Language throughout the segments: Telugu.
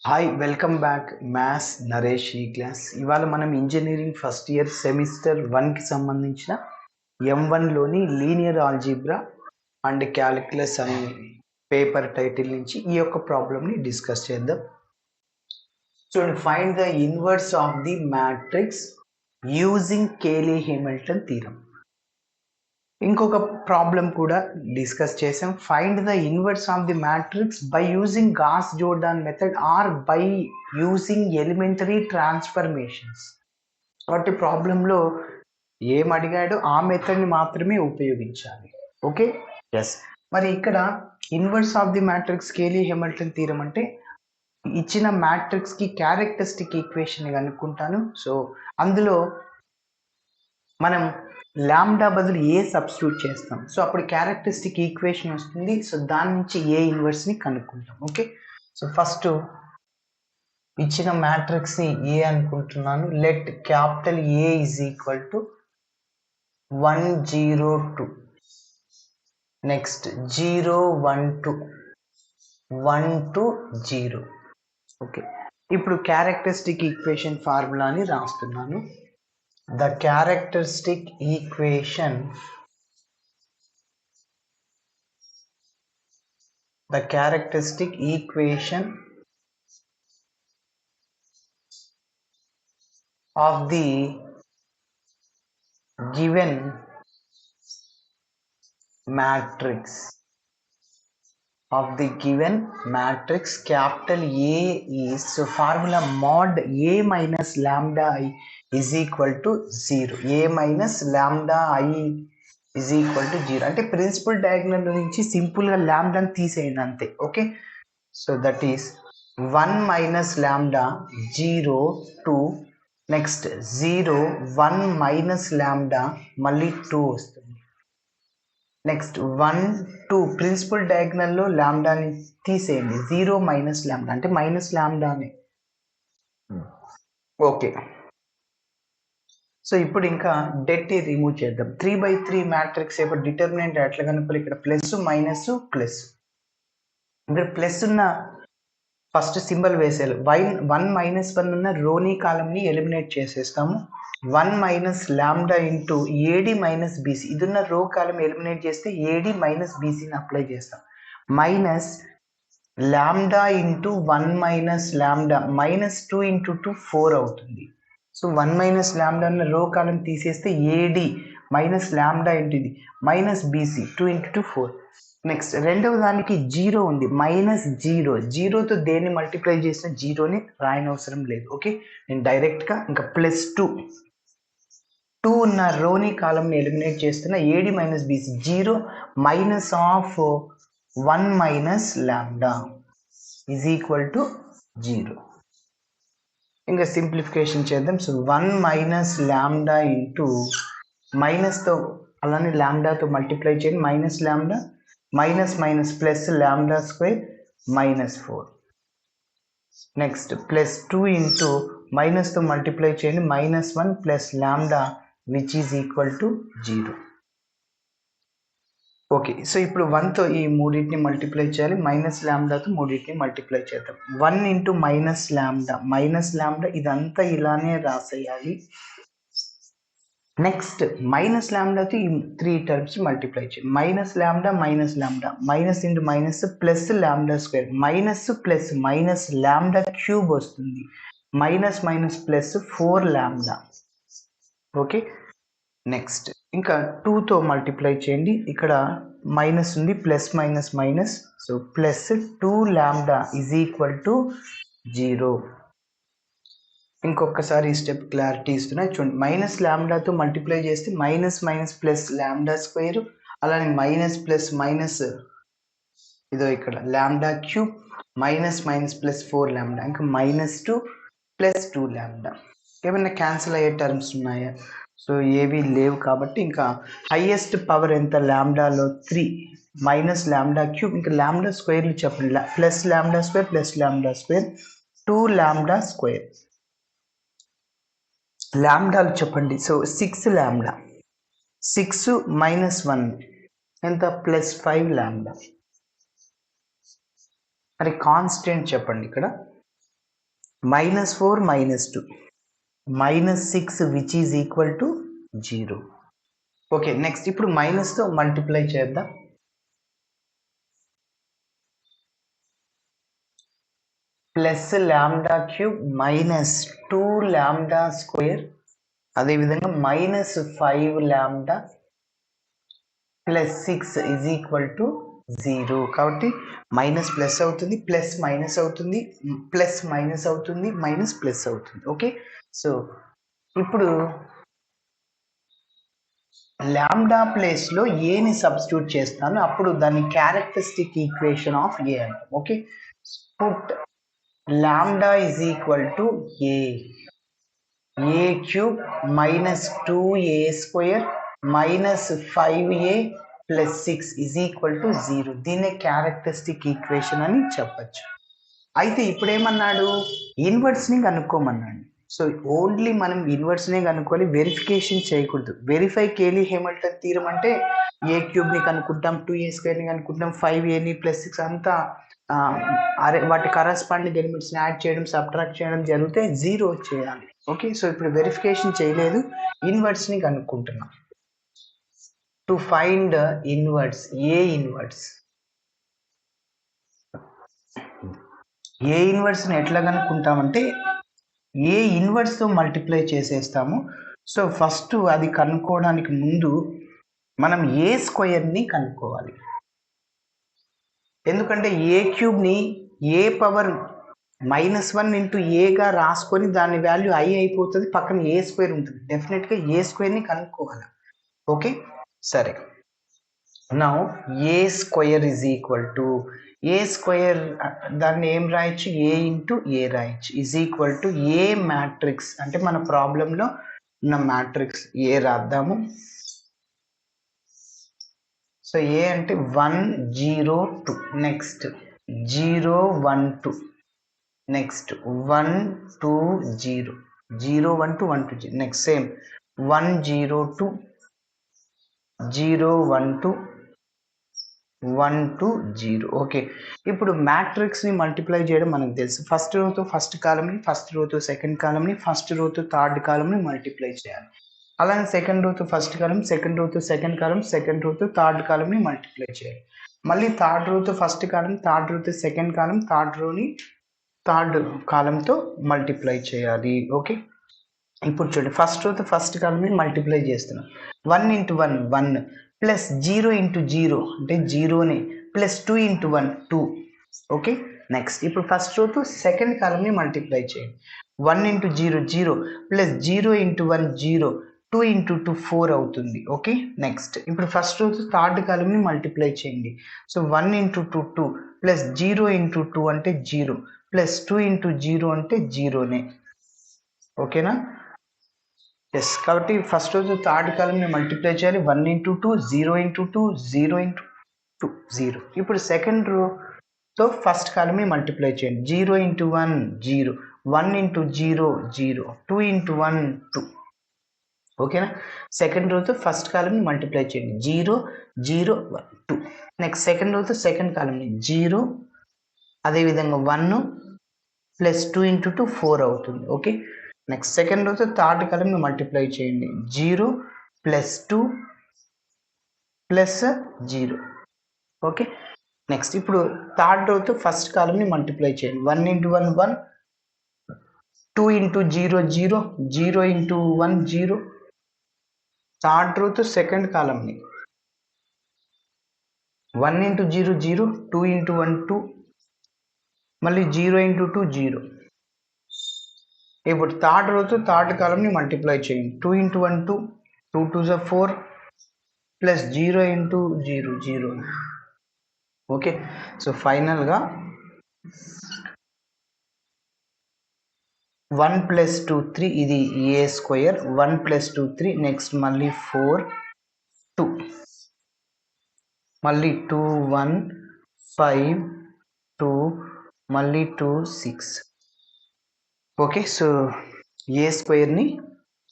Hi welcome back maths Naresh ఈ క్లాస్. ఇవాళ మనం ఇంజనీరింగ్ ఫస్ట్ ఇయర్ సెమిస్టర్ 1కి సంబంధించిన M1లోని లీనియర్ ఆల్జీబ్రా అండ్ క్యాలిక్యులస్ అనే పేపర్ టైటిల్ నుంచి ఈ యొక్క ప్రాబ్లమ్ని డిస్కస్ చేద్దాం. చూడండి, find the inverse of the matrix using Cayley Hamilton theorem. ఇంకొక ప్రాబ్లం కూడా డిస్కస్ చేసాం. Find the inverse of the matrix by using Gauss Jordan method or by using elementary transformations. కాబట్టి ప్రాబ్లంలో ఏం అడిగాడో ఆ మెథడ్ని మాత్రమే ఉపయోగించాలి. Okay, yes. మరి ఇక్కడ inverse of the matrix Cayley Hamilton theorem అంటే ఇచ్చిన మ్యాట్రిక్స్కి క్యారెక్టరిస్టిక్ ఈక్వేషన్ కనుక్కుంటాను. సో అందులో మనం లాంబ్డా బదులు ఏ సబ్స్టిట్యూట్ చేస్తాం. సో అప్పుడు క్యారెక్టరిస్టిక్ ఈక్వేషన్ వస్తుంది. సో దాని నుంచి ఏ ఇన్వర్స్ని కనుక్కుంటాం. ఓకే, సో ఫస్ట్ ఇచ్చిన మ్యాట్రిక్స్ని ఏ అనుకుంటున్నాను. Let capital A is equal to 1 0 2, next 0 1 2, 1 2 0. Okay, ఇప్పుడు క్యారెక్టరిస్టిక్ ఈక్వేషన్ ఫార్ములాని రాస్తున్నాను. The characteristic equation of the given matrix capital A is, so formula mod A minus lambda I is equal to 0. A minus lambda I is equal to 0 అంటే ప్రిన్సిపల్ డయాగ్నల్ నుంచి సింపుల్గా ల్యాండాని తీసేయండి అంతే. Okay, so that is 1 minus ల్యాండా 0 2, నెక్స్ట్ 0 1 మైనస్ ల్యాండా మళ్ళీ 2 వస్తుంది. నెక్స్ట్ 1 2 ప్రిన్సిపల్ డయాగ్నల్లో ల్యాండాని తీసేయండి. 0 మైనస్ ల్యాండా అంటే మైనస్ ల్యాండాని. ఓకే, సో ఇప్పుడు ఇంకా డెట్ రిమూవ్ చేద్దాం. 3/3 మ్యాట్రిక్స్ యొక్క డిటర్మినెంట్ ఎట్లా కనుక్కోవాలి. ఇక్కడ ప్లస్ మైనస్ ప్లస్. ఇక్కడ ప్లస్ ఉన్న ఫస్ట్ సింబల్ వేసేయాలి. 1 మైనస్ 1 ఉన్న రోనీ కాలంని ఎలిమినేట్ చేసేస్తాము. 1 minus lambda into AD minus BC, ఇది ఉన్న రో కాలం ఎలిమినేట్ చేస్తే ఏడి మైనస్ బీసీని అప్లై చేస్తాం. Minus lambda into 1 minus lambda minus 2 into 2 4 అవుతుంది. సో 1 మైనస్ ల్యాండా అన్న రో కాలం తీసేస్తే ఏడి మైనస్ ల్యాండా ఇంటూ ఇది మైనస్ బీసీ 2 ఇంటూ 2 4. నెక్స్ట్ రెండవ దానికి 0 ఉంది, మైనస్ 0. 0తో దేన్ని మల్టిప్లై చేసిన 0ని రాయనవసరం లేదు. ఓకే, నేను డైరెక్ట్గా ఇంకా ప్లస్ 2 ఉన్న రోని కాలంని ఎలిమినేట్ చేస్తున్న AD minus BC 0 minus of 1 minus lambda is equal to 0. ఇంకా సింప్లిఫికేషన్ చేద్దాం. సో 1 మైనస్ ల్యాండా ఇంటూ మైనస్తో అలానే ల్యాండాతో మల్టిప్లై చేయండి. Minus lambda minus minus plus lambda square minus 4. Next plus 2 into మైనస్తో మల్టిప్లై చేయండి. Minus 1 plus lambda which is equal to 0. Okay, so ఇప్పుడు 1తో ఈ మూడింటిని మల్టిప్లై చేయాలి. మైనస్ ల్యాండాతో మూడింటిని మల్టిప్లై చేద్దాం. 1 ఇంటూ మైనస్ ల్యాండా ఇదంతా ఇలానే రాసేయాలి. నెక్స్ట్ మైనస్ ల్యాండాతో ఈ 3 టర్మ్స్ మల్టిప్లై చేయాలి. Minus lambda minus into minus plus lambda square, minus plus minus lambda cube వస్తుంది. మైనస్ మైనస్ ప్లస్ 4 ల్యాండా. ఓకే, నెక్స్ట్ ఇంకా 2తో మల్టిప్లై చేయండి. ఇక్కడ మైనస్ ఉంది, plus minus minus, so plus 2 ల్యాండా ఈజ్ ఈక్వల్ టు 0. ఇంకొకసారి ఈ స్టెప్ క్లారిటీ ఇస్తున్నాయి చూడండి. మైనస్ ల్యాండాతో మల్టిప్లై చేస్తే minus minus plus lambda square, అలానే మైనస్ ప్లస్ మైనస్ ఇదో ఇక్కడ ల్యాండా క్యూబ్, మైనస్ మైనస్ ప్లస్ 4 ల్యాండా, ఇంకా మైనస్ 2 ప్లస్ 2 ల్యాండా. ఏమైనా క్యాన్సిల్ అయ్యే టర్మ్స్ ఉన్నాయా? సో ఏవి లేవు. కాబట్టి ఇంకా హైయెస్ట్ పవర్ ఎంత ల్యాండాలో 3 మైనస్ ల్యాండా క్యూబ్, ఇంకా ల్యాండా స్క్వేర్లు చెప్పండి. Plus lambda square plus lambda square 2 ల్యాండా స్క్వేర్. ల్యాండాలు చెప్పండి. సో 6 ల్యాండా, 6 మైనస్ 1 ఎంత ప్లస్ 5 ల్యాండా. మరి కాన్స్టెంట్ చెప్పండి. ఇక్కడ -4 -2 -6 which is equal to 0. Okay, next ఇప్పుడు మైనస్తో మల్టిప్లై చేద్దాం. Plus lambda cube -2 lambda square, అదేవిధంగా -5 లాంబ్డా +6 ఈజ్ ఈక్వల్ టు 0. కాబట్టి మైనస్ ప్లస్ అవుతుంది, ప్లస్ మైనస్ అవుతుంది, ప్లస్ మైనస్ అవుతుంది, మైనస్ ప్లస్ అవుతుంది. ఓకే, సో ఇప్పుడు లాంబ్డా ప్లేస్లో ఏని సబ్స్టిట్యూట్ చేస్తాను, అప్పుడు దాన్ని క్యారెక్టరిస్టిక్ ఈక్వేషన్ ఆఫ్ ఏ అంటాం. Okay, put lambda is equal to A cube -2a² -5a +6 is equal to 0. దీన్నే క్యారెక్టరిస్టిక్ ఈక్వేషన్ అని చెప్పచ్చు. అయితే ఇప్పుడు ఏమన్నాడు, ఇన్వర్స్ని కనుక్కోమన్నాడు. సో ఓన్లీ మనం ఇన్వర్స్నే కనుక్కోవాలి, వెరిఫికేషన్ చేయకూడదు. వెరిఫై కేలీ హేమిల్టన్ థీరం అంటే ఏ క్యూబ్ని కనుక్కుంటాం, 2a² కనుక్కుంటాం, 5a +6 అంతా వాటి కరస్పాండింగ్ ఎలిమెంట్స్ని యాడ్ చేయడం, సబ్ట్రాక్ట్ చేయడం జరిగితే 0 చేయాలి. ఓకే, సో ఇప్పుడు వెరిఫికేషన్ చేయలేదు, ఇన్వర్స్ని కనుక్కుంటున్నాం. టు ఫైండ్ ఇన్వర్స్, ఏ ఇన్వర్స్ని ఎట్లా కనుక్కుంటామంటే ఏ ఇన్వర్స్తో మల్టిప్లై చేసేస్తాము. సో ఫస్ట్ అది కనుక్కోవడానికి ముందు మనం ఏ స్క్వేర్ని కనుక్కోవాలి. ఎందుకంటే ఏ క్యూబ్ని ఏ పవర్ -1 ఇంటూ ఏగా రాసుకొని దాని వాల్యూ అయిపోతుంది, పక్కన ఏ స్క్వేర్ ఉంటుంది, డెఫినెట్గా ఏ స్క్వేర్ని కనుక్కోవాలి. ఓకే, సరే, now A square is equal to A square, దాన్ని ఏం రాయొచ్చు, ఏ ఇంటూ ఏ రాయొచ్చు, is equal to A matrix అంటే మన ప్రాబ్లంలో ఉన్న మ్యాట్రిక్స్ ఏ రాద్దాము. సో ఏ అంటే 1 0 2, next 0 1 2, next 1 2 0, 0 1 2 1 2 0, next same 1 0 2, 0 1 2, 1 2 0. Okay, ఇప్పుడు మ్యాట్రిక్స్ని మల్టిప్లై చేయడం మనకు తెలుసు. ఫస్ట్ రోతో ఫస్ట్ కాలమ్ని, ఫస్ట్ రోతో సెకండ్ కాలమ్ని, ఫస్ట్ రోతో థర్డ్ కాలమ్ని మల్టిప్లై చేయాలి. అలానే సెకండ్ రోతో ఫస్ట్ కాలమ్, సెకండ్ రోతో సెకండ్ కాలమ్, సెకండ్ రోతో థర్డ్ కాలమ్ని మల్టిప్లై చేయాలి. మళ్ళీ థర్డ్ రోతో ఫస్ట్ కాలమ్, థర్డ్ రోతో సెకండ్ కాలమ్, థర్డ్ రోని థర్డ్ కాలంతో మల్టిప్లై చేయాలి. ఓకే, ఇప్పుడు చూడండి, ఫస్ట్ రోతో ఫస్ట్ కాలమ్ని మల్టిప్లై చేస్తున్నాం. 1 ఇంటూ 1 1, ప్లస్ 0 ఇంటూ 0 అంటే 0నే, ప్లస్ 2 ఇంటూ 1 2. ఓకే, నెక్స్ట్ ఇప్పుడు ఫస్ట్ రోతో సెకండ్ కాలమ్ని మల్టిప్లై చేయండి. 1 ఇంటూ 0 0, ప్లస్ 0 ఇంటూ 1 0, 2 ఇంటూ 2 4 అవుతుంది. ఓకే, నెక్స్ట్ ఇప్పుడు ఫస్ట్ రోతో థర్డ్ కాలమ్ని మల్టిప్లై చేయండి. సో 1 ఇంటూ 2 2, ప్లస్ 0 ఇంటూ 2 అంటే 0, ప్లస్ 2 ఇంటూ 0 అంటే 0నే. ఓకేనా, ఎస్, కాబట్టి ఫస్ట్ రోజు థర్డ్ కాలమ్ని మల్టిప్లై చేయాలి. 1 ఇంటూ 2 0 ఇంటూ 2 0 ఇంటూ 2 0. ఇప్పుడు సెకండ్ రోతో ఫస్ట్ కాలమ్ని మల్టిప్లై చేయండి. 0 ఇంటూ 1 0, 1 ఇంటూ 0 0, 2 ఇంటూ 1 2. ఓకేనా, సెకండ్ రోతో ఫస్ట్ కాలమ్ని మల్టిప్లై చేయండి. 0 0 1 2. నెక్స్ట్ సెకండ్ రోతో సెకండ్ కాలమ్ని 0, అదేవిధంగా 1 ప్లస్ 2 ఇంటూ 2 4 అవుతుంది. ఓకే, నెక్స్ట్ సెకండ్ రోతో థర్డ్ కాలమ్ని మల్టిప్లై చేయండి. 0 ప్లస్ 2 ప్లస్ 0. ఓకే, నెక్స్ట్ ఇప్పుడు థర్డ్ రోతో ఫస్ట్ కాలమ్ని మల్టిప్లై చేయండి. 1 ఇంటూ 1 1, 2 ఇంటూ 0 0, 0 ఇంటూ 1 0. థర్డ్ రోతో సెకండ్ కాలమ్ని 1 ఇంటూ 0 0, 2 ఇంటూ 1 2, మళ్ళీ 0 ఇంటూ 2 0. ఇప్పుడు థర్డ్ రోతో థర్డ్ కాలమ్ని మల్టిప్లై చేయండి. 2 into 1 2, 2 2 4, plus 0 into 0 0. Okay, so ఫైనల్గా 1 ప్లస్ 2 3, ఇది ఏ స్క్వేర్. 1 ప్లస్ 2 3, నెక్స్ట్ మళ్ళీ 4 2, మళ్ళీ 2 1 5 2, మళ్ళీ 2 6. ఓకే, సో ఏ స్క్వేర్ని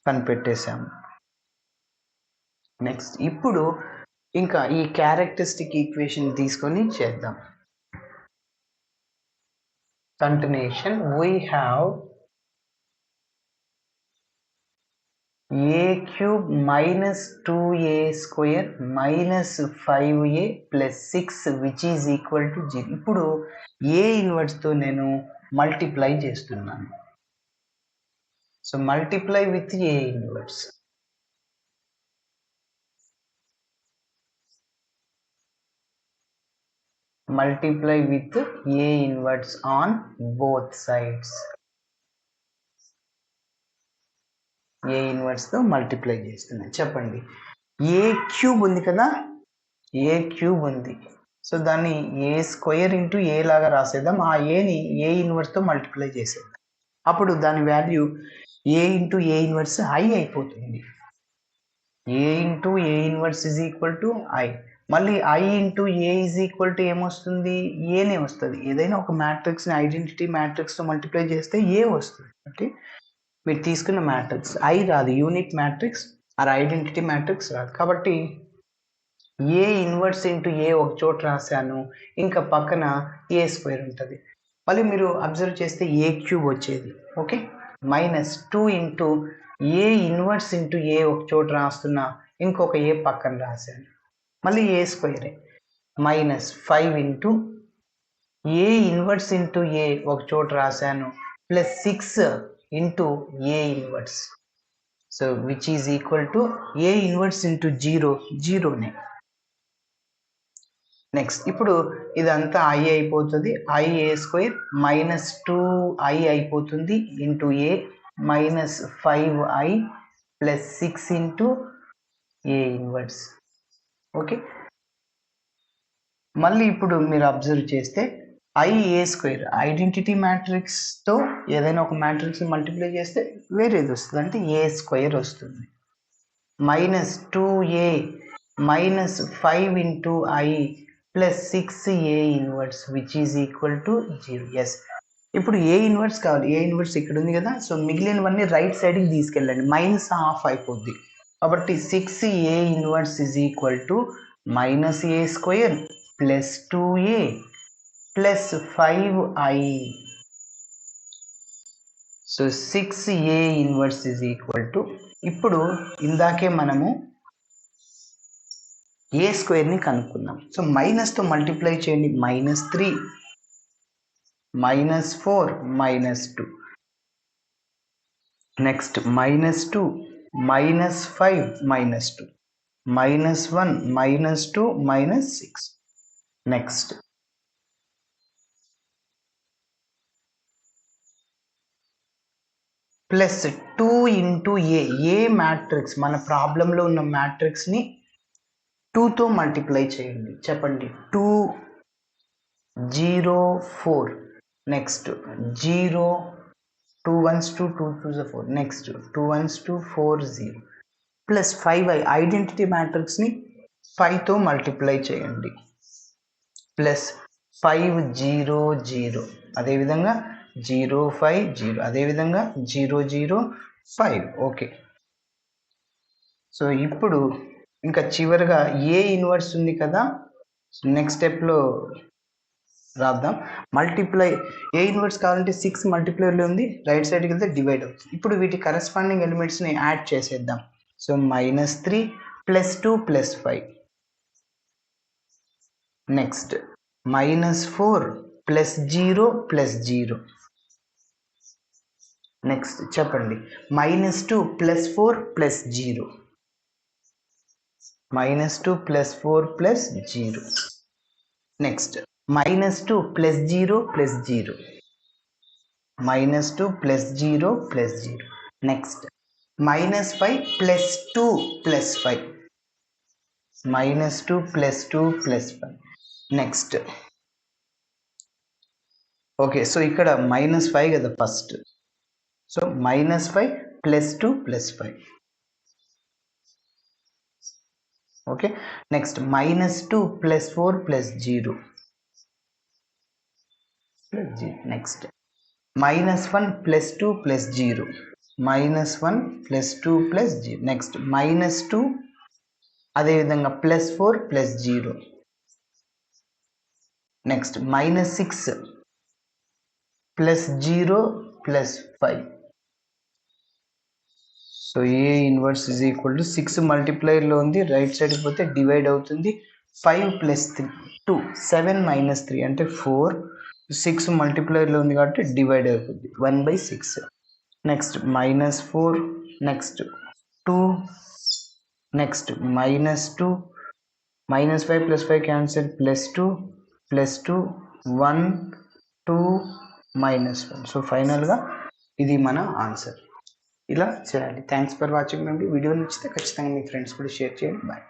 కనిపెట్టేశాము. నెక్స్ట్ ఇప్పుడు ఇంకా ఈ క్యారెక్టరిస్టిక్ ఈక్వేషన్ తీసుకొని చేద్దాం. continuation, we have a cube minus 2a square minus 5a plus 6 which is equal to 0. ఇప్పుడు a ఇన్వర్స్ తో నేను మల్టిప్లై చేస్తున్నాను. So multiply with a inverse. Multiply with a inverse on both sides. a inverse తో మల్టిప్లై చేస్తున్నాను. చెప్పండి, a క్యూబ్ ఉంది కదా, a క్యూబ్ ఉంది. సో దాన్ని a స్క్వేర్ ఇంటూ a లాగా రాసేద్దాం. ఆ ఏని a ఇన్వర్స్ తో మల్టిప్లై చేసేద్దాం. అప్పుడు దాని value a into a inverse i అయిపోతుంది. a into a inverse is equal to i. మళ్ళీ i into A is equal to ఏమొస్తుంది, ఏనే వస్తుంది. ఏదైనా ఒక మ్యాట్రిక్స్ని ఐడెంటిటీ మ్యాట్రిక్స్తో మల్టిప్లై చేస్తే ఏ వస్తుంది. ఓకే, మీరు తీసుకున్న మ్యాట్రిక్స్ ఐ రాదు, unit matrix or identity matrix రాదు. కాబట్టి ఏ ఇన్వర్స్ ఇంటూ ఏ ఒక చోట రాశాను, ఇంకా పక్కన ఏ స్క్వేర్ ఉంటుంది. మళ్ళీ మీరు అబ్జర్వ్ చేస్తే ఏ క్యూబ్ వచ్చేది. Okay, minus 2 into A inverse into A ఒక చోట రాస్తున్నా, ఇంకొక ఏ పక్కన రాశాను, మళ్ళీ ఏ స్క్వేరే. Minus 5 into A inverse into A ఒక చోట రాశాను, plus 6 into A inverse. So which is equal to A inverse into 0, 0నే. నెక్స్ట్ ఇప్పుడు ఇదంతా ఐ అయిపోతుంది. I A square minus 2i అయిపోతుంది into A minus 5i plus 6 into A inverse. Okay, మళ్ళీ ఇప్పుడు మీరు అబ్జర్వ్ చేస్తే ఐ ఏ స్క్వేర్ ఐడెంటిటీ మ్యాట్రిక్స్తో ఏదైనా ఒక మ్యాట్రిక్స్ మల్టిప్లై చేస్తే వేరేది వస్తుంది, అంటే ఏ స్క్వేర్ వస్తుంది. Minus 2a minus 5 into I plus 6a inverse which is equal to 0. Yes, ఇప్పుడు ఏ ఇన్వర్స్ కావాలి. ఏ ఇన్వర్స్ ఇక్కడ ఉంది కదా, సో మిగిలినవన్నీ రైట్ సైడ్కి తీసుకెళ్ళండి, మైనస్ హాఫ్ అయిపోద్ది. కాబట్టి 6a inverse is equal to minus A square plus 2a plus 5i. So 6a inverse is equal to, ఇప్పుడు ఇందాకే మనము ఏ స్క్వేర్ని కనుక్కున్నాం. సో మైనస్తో మల్టిప్లై చేయండి, minus 3 minus 4 minus 2. Next minus 2 minus 5 minus 2 minus 1 minus 2 minus 6. Next plus 2 into A matrix, మన ప్రాబ్లంలో ఉన్న మ్యాట్రిక్స్ని 2తో మల్టిప్లై చేయండి. చెప్పండి, 2 0 4. Next 0 2 1s 2 2 2s 4. Next 2 1s 2 4 0 plus 5i identity మ్యాట్రిక్స్ని 5తో మల్టిప్లై చేయండి. ప్లస్ 5 0 0, అదేవిధంగా 0 5 0, అదేవిధంగా 0 0 5. ఓకే, సో ఇప్పుడు ఇంకా చివరిగా ఏ ఇన్వర్స్ ఉంది కదా, నెక్స్ట్ స్టెప్లో రాద్దాం. మల్టిప్లై ఏ ఇన్వర్స్ కావాలంటే 6 మల్టిప్లైలో ఉంది, రైట్ సైడ్కి వెళ్తే డివైడ్ అవుతుంది. ఇప్పుడు వీటి కరెస్పాండింగ్ ఎలిమెంట్స్ని యాడ్ చేసేద్దాం. So minus 3 plus 2 plus 5. Next minus 4 plus 0 plus 0. Next చెప్పండి, minus 2 plus 4 plus 0. Minus 2 plus 4 plus 0. Next minus 2 plus 0 plus 0. Minus 2 plus 0 plus 0. Next minus 5 plus 2 plus 5. Minus 2 plus 2 plus 5. Next okay, so ఇక్కడ మైనస్ 5 కదా first, so minus 5 plus 2 plus 5. Okay, next minus 2 plus 4 plus 0. Next minus 1 plus 2 plus 0. Minus 1 plus 2 plus 0. Next minus 2 అదేవిధంగా plus 4 plus 0. Next minus 6 plus 0 plus 5. So A inverse is equal to 6 మల్టిప్లైర్లో ఉంది, రైట్ సైడ్ పోతే డివైడ్ అవుతుంది. 5 ప్లస్ 3 2, 7 మైనస్ 3 అంటే 4. 6 మల్టిప్లైర్లో ఉంది కాబట్టి డివైడ్ అవుతుంది 1/6. Next -4, next 2, next -2, -5 plus 5 cancel, +2 +2 1 2 -1. So ఫైనల్గా ఇది మన ఆన్సర్. ఇలా చేయాలి. థ్యాంక్స్ ఫర్ వాచింగ్ అండి. వీడియో నచ్చితే ఖచ్చితంగా మీ ఫ్రెండ్స్ కూడా షేర్ చేయండి. బాయ్.